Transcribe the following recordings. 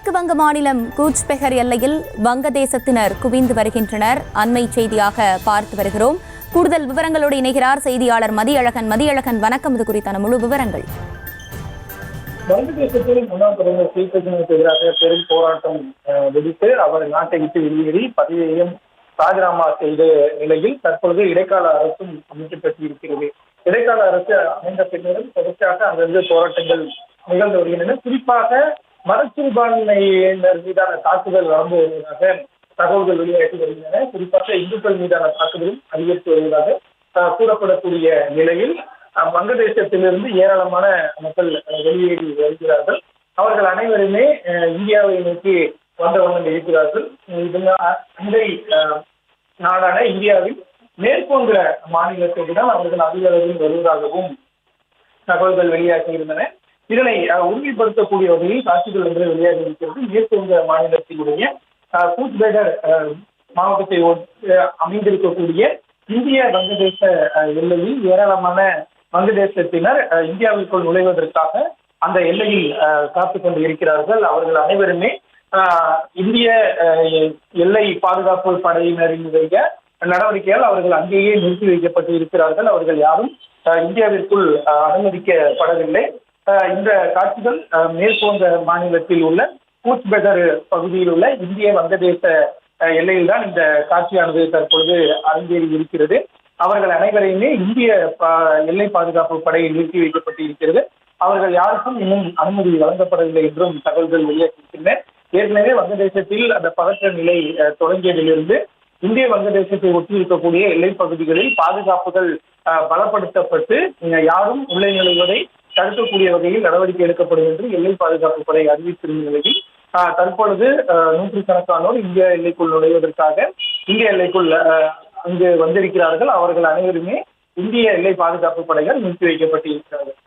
மேற்கு வங்க மாநிலம் கூச்பெஹர் எல்லையில் வங்கதேசத்தினர் குவிந்து வருகின்றனர். அண்மை செய்தியாக பார்த்து வருகிறோம். கூடுதல் விவரங்களோடு இணைகிறார் செய்தியாளர் மதியழகன். மதியழகன், வணக்கம். இது குறித்தான முழு விவரங்கள். வங்கதேசத்தில் முன்னாள் பிரதமர் ஷேக் ஹசீனாவுக்கு எதிராக பெரும் போராட்டம் வெடித்து அவர் நாட்டை விட்டு வெளியேறி பதவியையும் ராஜினாமா செய்த நிலையில் தற்பொழுது இடைக்கால அரசும் அமைக்கப்பட்டிருக்கிறது. இடைக்கால அரசு அமைந்த பின்னரும் தொடர்ச்சியாக அங்கிருந்து போராட்டங்கள் நிகழ்ந்து வருகின்றன. குறிப்பாக மதச்சிறுபான்மையினர் மீதான தாக்குதல் நடந்து வருவதாக தகவல்கள் வெளியாகி வருகின்றன. குறிப்பாக இந்துக்கள் மீதான தாக்குதலும் அதிகரித்து வருவதாக கூறப்படக்கூடிய நிலையில் வங்கதேசத்திலிருந்து ஏராளமான மக்கள் வெளியேறி வருகிறார்கள். அவர்கள் அனைவருமே இந்தியாவை நோக்கி வந்த வண்ணம் இருக்கிறார்கள். அண்டை நாடான இந்தியாவில் மேற்கொண்ட மாநிலத்தில்தான் அவர்கள் அதிக அளவில் வருவதாகவும் தகவல்கள் வெளியாகி இருந்தன. இதனை உறுதிப்படுத்தக்கூடிய வகையில் காட்சிகள் ஒன்று வெளியாகி இருக்கிறது. மேற்கொண்ட மாநிலத்தினுடைய கூச்பெஹர் மாவட்டத்தை அமைந்திருக்கக்கூடிய இந்திய வங்கதேச எல்லையில் ஏராளமான வங்கதேசத்தினர் இந்தியாவிற்குள் நுழைவதற்காக அந்த எல்லையில் காத்துக் கொண்டு இருக்கிறார்கள். அவர்கள் அனைவருமே இந்திய எல்லை பாதுகாப்பு படையினரினுடைய நடவடிக்கையால் அவர்கள் அங்கேயே நிறுத்தி வைக்கப்பட்டு இருக்கிறார்கள். அவர்கள் யாரும் இந்தியாவிற்குள் அனுமதிக்கப்படவில்லை. இந்த காட்சிகள் மேற்கொண்ட மாநிலத்தில் உள்ள கூச்பெஹர் பகுதியில் உள்ள இந்திய வங்கதேச எல்லையில் தான் இந்த காட்சியானது தற்பொழுது அரங்கேறி இருக்கிறது. அவர்கள் அனைவரையுமே இந்திய எல்லை பாதுகாப்பு படையில் நிறுத்தி வைக்கப்பட்டு இருக்கிறது. அவர்கள் யாருக்கும் இன்னும் அனுமதி வழங்கப்படவில்லை என்றும் தகவல்கள் வெளியாகின்றன. ஏற்கனவே வங்கதேசத்தில் அந்த பதற்ற நிலை தொடங்கியதிலிருந்து இந்திய வங்கதேசத்தை ஒட்டி இருக்கக்கூடிய எல்லை பகுதிகளில் பாதுகாப்புகள் பலப்படுத்தப்பட்டு யாரும் உள்ளே நுழைவதை தடுக்கக்கூடிய வகையில் நடவடிக்கை எடுக்கப்படும் என்று எல்லை பாதுகாப்பு படை அறிவித்திருந்த நிலையில் தற்பொழுது நூற்றுக்கணக்கானோர் இந்திய எல்லைக்குள் நுழைவதற்காக இந்திய எல்லைக்குள் அங்கு வந்திருக்கிறார்கள். அவர்கள் அனைவருமே இந்திய எல்லை பாதுகாப்பு படைகள் நிறுத்தி வைக்கப்பட்டு இருக்கிறார்கள்.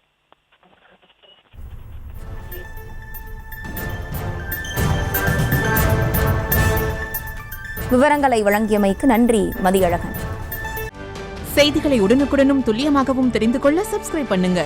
விவரங்களை வழங்கியமைக்கு நன்றி மதியழகன். செய்திகளை உடனுக்குடனும் துல்லியமாகவும் தெரிந்து கொள்ள சப்ஸ்கிரைப் பண்ணுங்க.